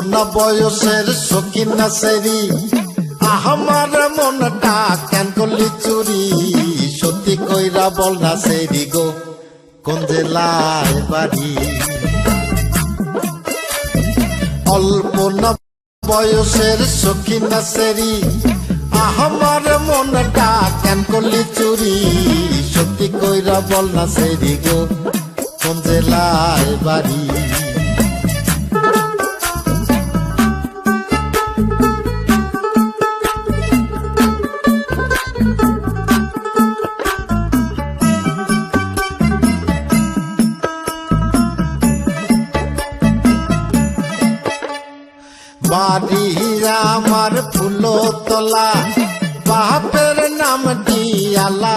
না বয়সের সখিন না সেরি আমার মনটা কেন করলি চুরি সত্যি কইরা বল না সেরি গো কোন জেলায় বাড়ি অল্প না বয়সের সখিন না সেরি আমার মনটা কেন করলি চুরি সত্যি কইরা বল না সেরি গো কোন জেলায় বাড়ি বাড়ি আমার ফুলতলা বাপের নাম দিয়ালা